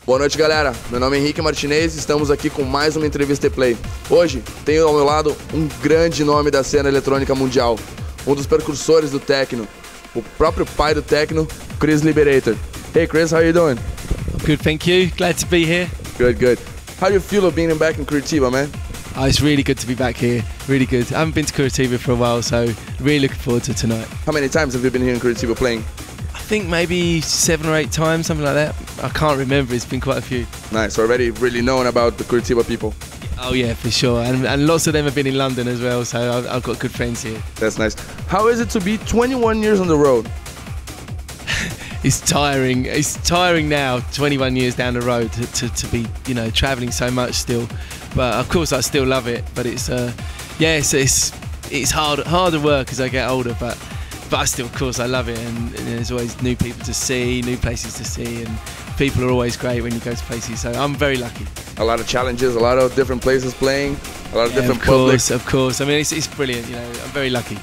Boa noite, galera. Meu nome é Henrique Martinez e estamos aqui com mais uma entrevista Play. Hoje tenho ao meu lado um grande nome da cena eletrônica mundial, um dos precursores do techno, o próprio pai do techno, Chris Liberator. Hey Chris, how are you doing? Good, thank you. Glad to be here. Good, good. How do you feel of being back in Curitiba, man? Oh, it's really good to be back here. Really good. I haven't been to Curitiba for a while, so really looking forward to tonight. How many times have you been here in Curitiba playing? I think maybe 7 or 8 times, something like that. I can't remember, it's been quite a few. Nice, already really known about the Curitiba people. Oh yeah, for sure. And lots of them have been in London as well, so I've got good friends here. That's nice. How is it to be 21 years on the road? It's tiring. It's tiring now, 21 years down the road, to be, you know, travelling so much still. But of course I still love it, but it's yeah, it's harder work as I get older, but I still, of course, I love it, and there's always new people to see, new places to see, and people are always great when you go to places, so I'm very lucky. A lot of challenges, a lot of different places playing, a lot of different publics. publics. Of course, I mean, it's brilliant, you know, I'm very lucky.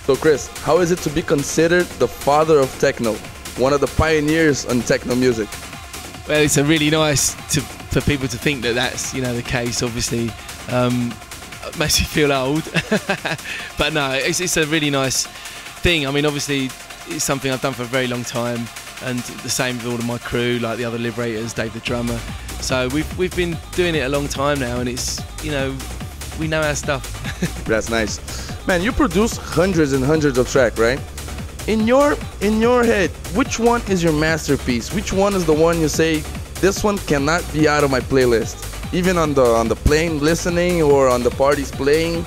So Chris, how is it to be considered the father of techno, one of the pioneers on techno music? Well, it's a really nice for people to think that that's, you know, the case, obviously. It makes you feel old, but no, it's a really nice thing. I mean, obviously it's something I've done for a very long time, and the same with all of my crew, like the other Liberators, Dave the drummer. So we've been doing it a long time now, and it's, you know, we know our stuff. That's nice. Man, you produce hundreds and hundreds of tracks, right? In your head, which one is your masterpiece? Which one is the one you say, this one cannot be out of my playlist? Even on the plane listening or on the parties playing,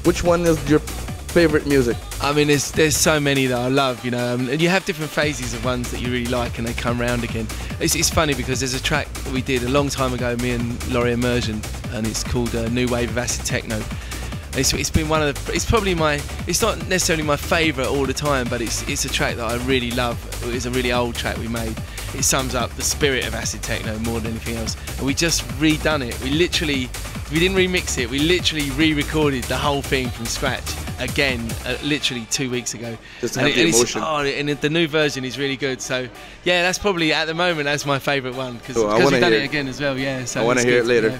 which one is your favorite music? I mean, there's so many that I love, you know, and you have different phases of ones that you really like, and they come round again. It's funny because there's a track that we did a long time ago, me and Laurie Immersion, and it's called New Wave of Acid Techno. It's been one of the, it's probably my, it's not necessarily my favourite all the time, but it's a track that I really love. It's a really old track we made. It sums up the spirit of acid techno more than anything else, and we just redone it. We didn't remix it, we literally re-recorded the whole thing from scratch again, literally 2 weeks ago. Just to have the emotion. And the new version is really good, so yeah, that's probably at the moment that's my favourite one, because we've done it again as well. Yeah, so I want to hear it later. Yeah.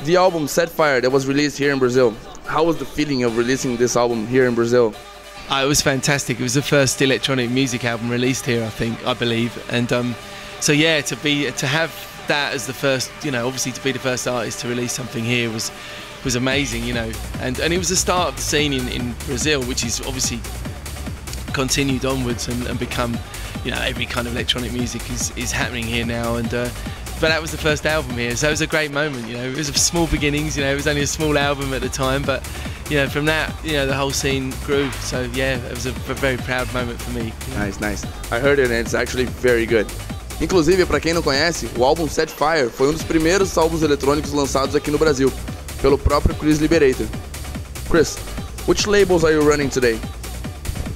The album Set Fire that was released here in Brazil, how was the feeling of releasing this album here in Brazil? It was fantastic. It was the first electronic music album released here, I believe, and so yeah, to have that as the first, you know, obviously to be the first artist to release something here was amazing, you know, and it was the start of the scene in Brazil, which is obviously continued onwards and become, you know, every kind of electronic music is happening here now, and but that was the first album here, so it was a great moment, you know. It was small beginnings, you know, it was only a small album at the time, but you know, from that, you know, the whole scene grew, so yeah, it was a very proud moment for me. Nice, nice. I heard it and it's actually very good. Inclusive, para quem não conhece, o álbum Set Fire foi um dos primeiros álbuns eletrônicos lançados aqui no Brasil, pelo próprio Chris Liberator. Chris, which labels are you running today?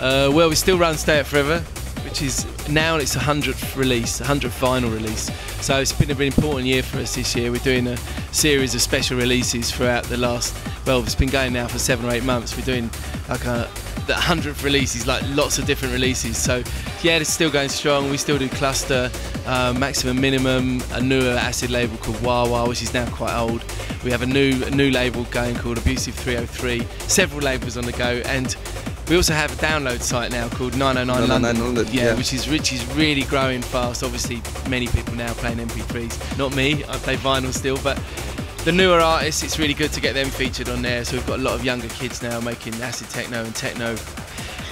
Well, we still run Stay It Forever, which is now its 100th release, 100th vinyl release. So it's been a really important year for us this year. We're doing a series of special releases throughout the last, well, it's been going now for 7 or 8 months. We're doing like the 100th releases, like lots of different releases. So yeah, it's still going strong. We still do Cluster, Maximum Minimum, a newer acid label called Wawa, which is now quite old. We have a new label going called Abusive 303. Several labels on the go, and we also have a download site now called 909 London, yeah, which is really growing fast. Obviously, many people now playing MP3s. Not me, I play vinyl still, but the newer artists, it's really good to get them featured on there. So we've got a lot of younger kids now making acid techno and techno.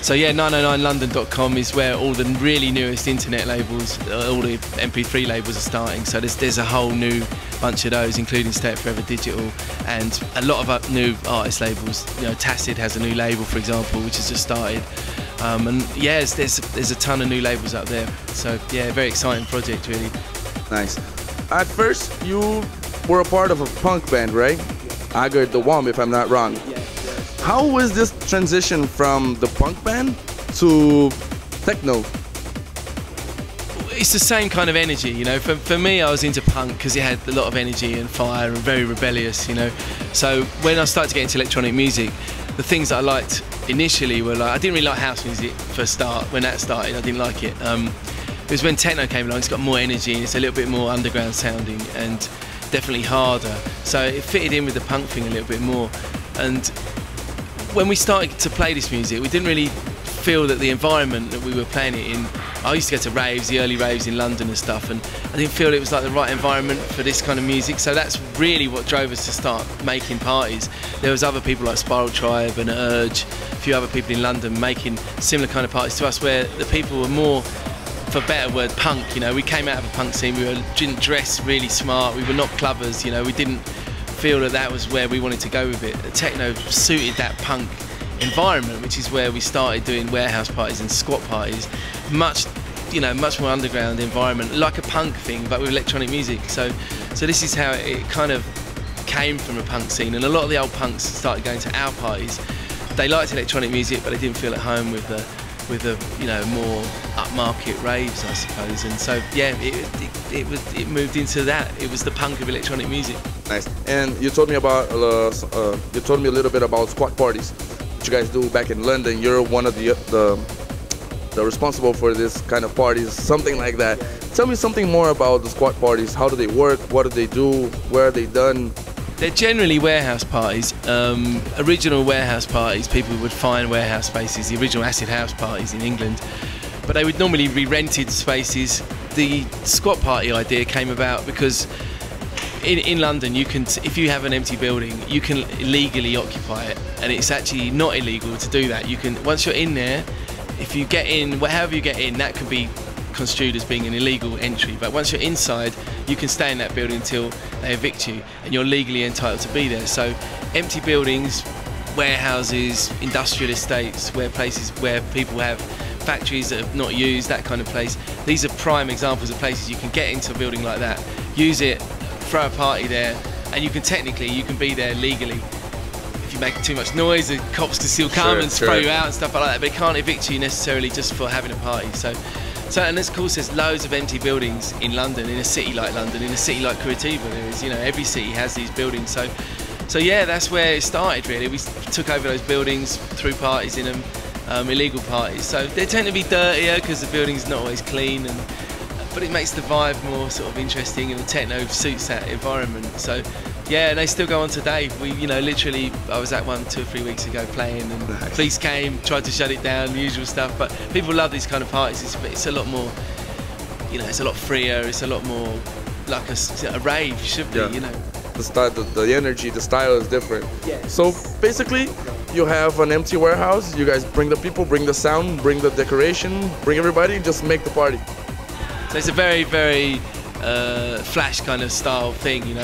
So yeah, 909london.com is where all the really newest internet labels, all the MP3 labels are starting. So there's a whole new bunch of those, including Stay It Forever Digital, and a lot of new artist labels. You know, Tacid has a new label, for example, which has just started. And yeah, there's a ton of new labels out there. So yeah, very exciting project, really. Nice. At first, you were a part of a punk band, right? Agar the Womb, if I'm not wrong. Yeah. How was this transition from the punk band to techno? It's the same kind of energy, you know. For me, I was into punk because it had a lot of energy and fire and very rebellious, you know. So when I started to get into electronic music, the things that I liked initially were like, I didn't really like house music for a start. When that started, I didn't like it. It was when techno came along. It's got more energy and it's a little bit more underground sounding and definitely harder. So it fitted in with the punk thing a little bit more. And when we started to play this music, we didn't really feel that the environment that we were playing it in. I used to go to raves, the early raves in London and stuff, and I didn't feel it was like the right environment for this kind of music. So that's really what drove us to start making parties. There was other people like Spiral Tribe and Urge, a few other people in London making similar kind of parties to us, where the people were more, for a better word, punk. You know, we came out of a punk scene. We didn't dress really smart. We were not clubbers. You know, we didn't feel that that was where we wanted to go with it. Techno suited that punk environment, which is where we started doing warehouse parties and squat parties. Much more underground environment, like a punk thing, but with electronic music. So this is how it kind of came from a punk scene. And a lot of the old punks started going to our parties. They liked electronic music, but they didn't feel at home with the more upmarket raves, I suppose. And so yeah, it moved into that. It was the punk of electronic music. Nice. And you told me about a little bit about squat parties that you guys do back in London. You're one of the responsible for this kind of parties, something like that. Tell me something more about the squat parties. How do they work? What do they do? Where are they done? They're generally warehouse parties, original warehouse parties. People would find warehouse spaces, the original acid house parties in England, but they would normally be rented spaces. The squat party idea came about because in London, you can, if you have an empty building, you can legally occupy it, and it's actually not illegal to do that. You can, once you're in there, if you get in, however you get in, that can be construed as being an illegal entry. But once you're inside, you can stay in that building until they evict you, and you're legally entitled to be there. So empty buildings, warehouses, industrial estates, places where people have factories that have not used, that kind of place. These are prime examples of places you can get into a building like that, use it, throw a party there, and you can be there legally. If you make too much noise, the cops can still come and throw you out and stuff like that, but they can't evict you necessarily just for having a party. So and of course there's loads of empty buildings in London, in a city like London, in a city like Curitiba. There is, every city has these buildings. So yeah, that's where it started really. We took over those buildings, threw parties in them, illegal parties. So they tend to be dirtier because the building's not always clean, but it makes the vibe more sort of interesting, and the techno suits that environment. So yeah, and they still go on today. We, literally, I was at one 2 or 3 weeks ago playing, and nice. Police came, tried to shut it down, the usual stuff. But people love these kind of parties. It's a lot more, it's a lot freer. It's a lot more like a rave should be, The style, the energy, the style is different. Yeah. So basically, you have an empty warehouse. You guys bring the people, bring the sound, bring the decoration, bring everybody, just make the party. So it's a very, very flash kind of style thing. You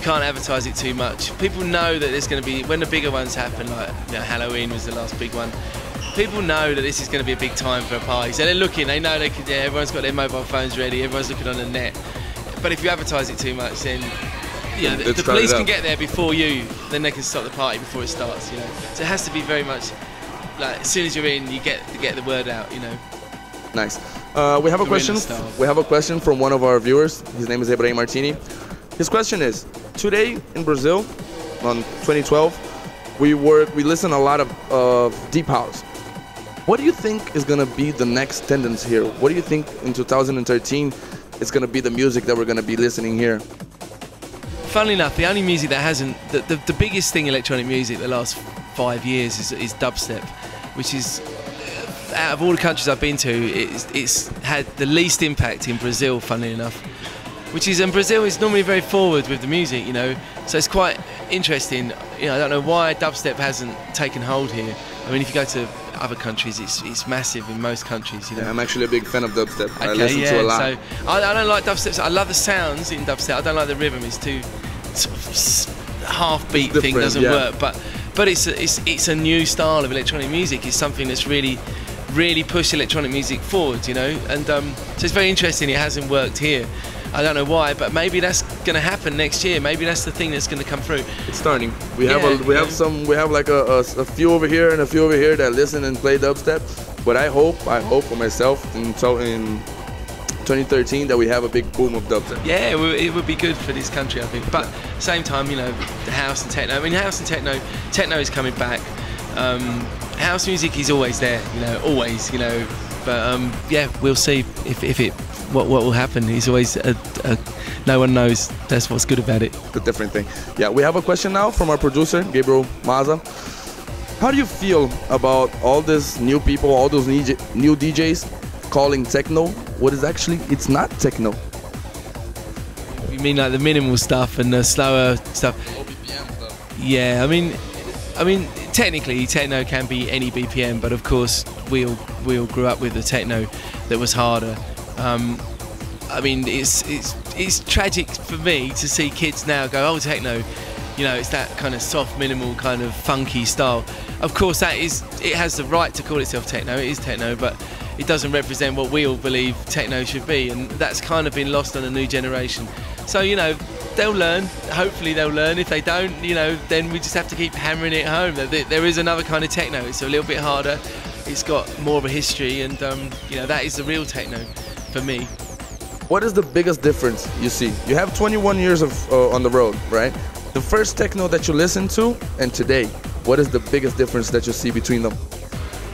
can't advertise it too much. People know that there's going to be, when the bigger ones happen, like Halloween was the last big one, people know that this is going to be a big time for a party. So they're looking, they know everyone's got their mobile phones ready, everyone's looking on the net. But if you advertise it too much, then the police can get there before you, then they can stop the party before it starts. So it has to be very much like, as soon as you're in, you get the word out. Nice. We have a question. We have a question from one of our viewers. His name is Ibrahim Martini. His question is: today in Brazil, on 2012, we listen a lot of deep house. What do you think is gonna be the next tendency here? What do you think in 2013 is gonna be the music that we're gonna be listening here? Funnily enough, the only music that hasn't, the biggest thing in electronic music the last 5 years is dubstep, which is, out of all the countries I've been to, it's had the least impact in Brazil, funnily enough. And Brazil is normally very forward with the music, so it's quite interesting. I don't know why dubstep hasn't taken hold here. I mean, if you go to other countries, it's massive in most countries. Yeah, I'm actually a big fan of dubstep. Okay, I listen to a lot. So I don't like dubstep. I love the sounds in dubstep. I don't like the rhythm. It's too sort of half-beat thing doesn't work. But it's a new style of electronic music. It's something that's really pushed electronic music forward, And so it's very interesting. It hasn't worked here. I don't know why, but maybe that's going to happen next year. Maybe that's the thing that's going to come through. It's starting. We have like a few over here and a few over here that listen and play dubstep. But I hope for myself in 2013 that we have a big boom of dubstep. Yeah, it would be good for this country, I think. But at the same time, the house and techno. I mean, house and techno is coming back. House music is always there, always. But yeah, we'll see what will happen. He's always no one knows. That's what's good about it. The different thing. Yeah, we have a question now from our producer, Gabriel Maza. How do you feel about all these new people, all those new DJs calling techno what is actually, it's not techno? You mean like the minimal stuff and the slower stuff? Low BPM stuff. Yeah, I mean, technically techno can be any BPM, but of course we all grew up with the techno that was harder. I mean, it's tragic for me to see kids now go, oh, techno, you know, it's that kind of soft, minimal, kind of funky style. Of course, it has the right to call itself techno. It is techno, but it doesn't represent what we all believe techno should be, and that's kind of been lost on a new generation. So, you know, they'll learn. Hopefully they'll learn. If they don't, you know, then we just have to keep hammering it home. There is another kind of techno. It's a little bit harder. It's got more of a history, and you know, that is the real techno for me. What is the biggest difference you see? You have 21 years of on the road, right? The first techno that you listened to and today, what is the biggest difference that you see between them?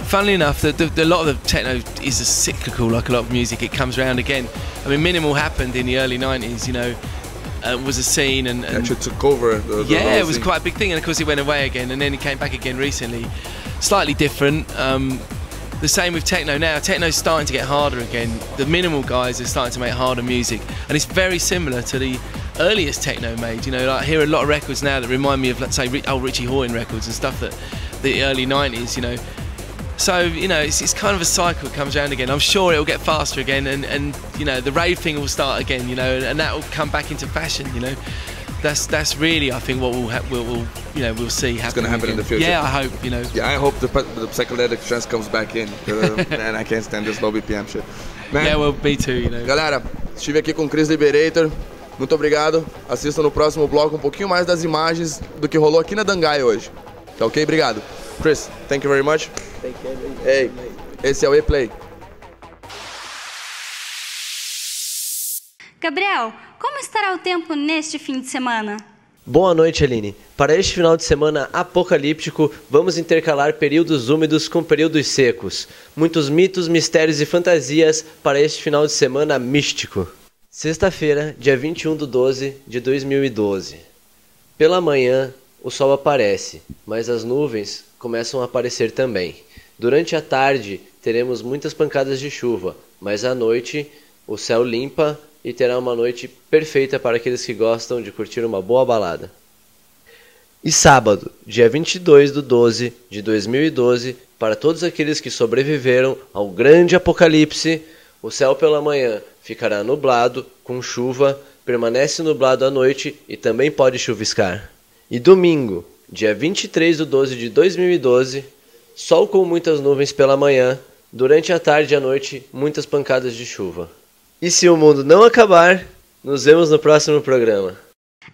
Funnily enough, a lot of the techno is cyclical, like a lot of music. It comes around again. I mean, minimal happened in the early 90s, you know, was a scene and actually took over the yeah, it was scene. quite a big thing, and of course it went away again, and then it came back again recently. Slightly different. The same with techno now. Techno's starting to get harder again. The minimal guys are starting to make harder music, and it's very similar to the earliest techno made. You know, like I hear a lot of records now that remind me of, let's say, old Richie Hawtin records and stuff that the early 90s, you know. So, you know, it's kind of a cycle. It comes around again. I'm sure it'll get faster again, and you know, the rave thing will start again, you know, and that will come back into fashion, you know. That's really, I think, what we'll see happen. It's going to happen again. In the future. Yeah, I hope, you know. Yeah, I hope the psychedelic trance comes back in. Man, I can't stand this low BPM shit. Man. Yeah, well, me too, you know. Galera, estive aqui com o Chris Liberator. Muito obrigado. Assistam no próximo bloco um pouquinho mais das imagens do que rolou aqui na Dangai hoje. Tá ok? Obrigado. Chris, thank you very much. Thank you. Hey, esse é o E-Play. Gabriel, como estará o tempo neste fim de semana? Boa noite, Aline. Para este final de semana apocalíptico, vamos intercalar períodos úmidos com períodos secos. Muitos mitos, mistérios e fantasias para este final de semana místico. Sexta-feira, dia 21/12/2012. Pela manhã, o sol aparece, mas as nuvens começam a aparecer também. Durante a tarde, teremos muitas pancadas de chuva, mas à noite, o céu limpa e terá uma noite perfeita para aqueles que gostam de curtir uma boa balada. E sábado, dia 22/12/2012, para todos aqueles que sobreviveram ao grande apocalipse, o céu pela manhã ficará nublado, com chuva, permanece nublado à noite e também pode chuviscar. E domingo, dia 23/12/2012, sol com muitas nuvens pela manhã, durante a tarde e a noite, muitas pancadas de chuva. E se o mundo não acabar, nos vemos no próximo programa.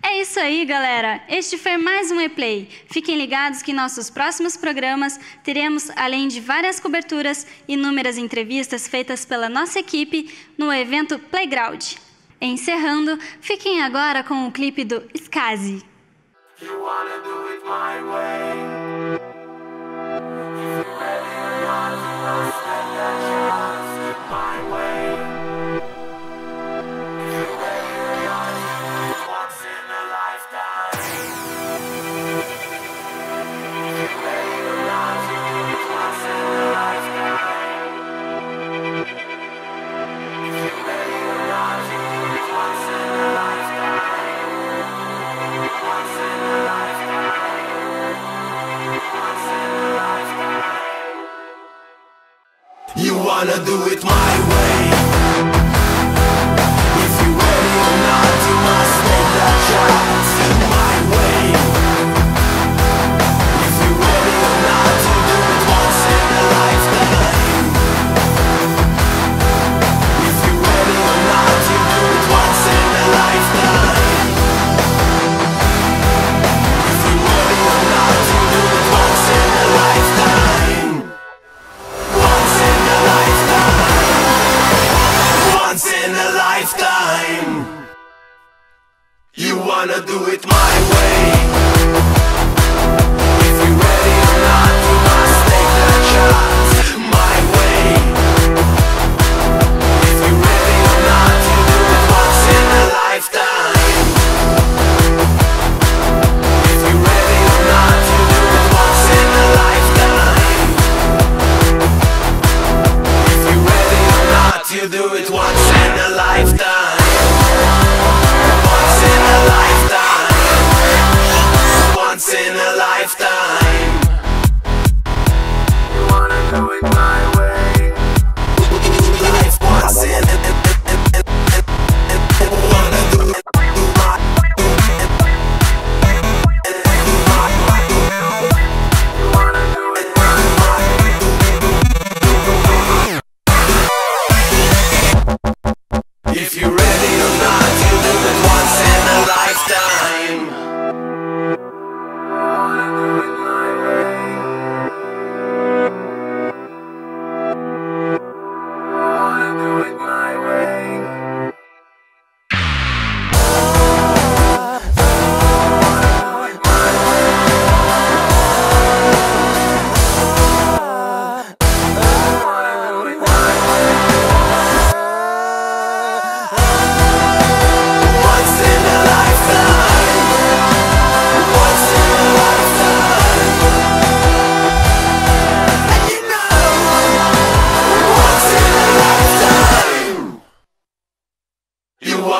É isso aí, galera. Este foi mais um E-Play. Fiquem ligados que em nossos próximos programas teremos, além de várias coberturas, inúmeras entrevistas feitas pela nossa equipe no evento Playground. Encerrando, fiquem agora com o clipe do Skazi. You wanna do it my way. If you're ready or not, you must take that chance. My way. If you're ready or not, you do it once in a lifetime. If you're ready or not, you do it once in a lifetime. If you're ready or not, you do it once in a lifetime. Once in a lifetime. You wanna do it my way. If you're ready or not, you must take that chance. My way.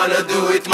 wanna do it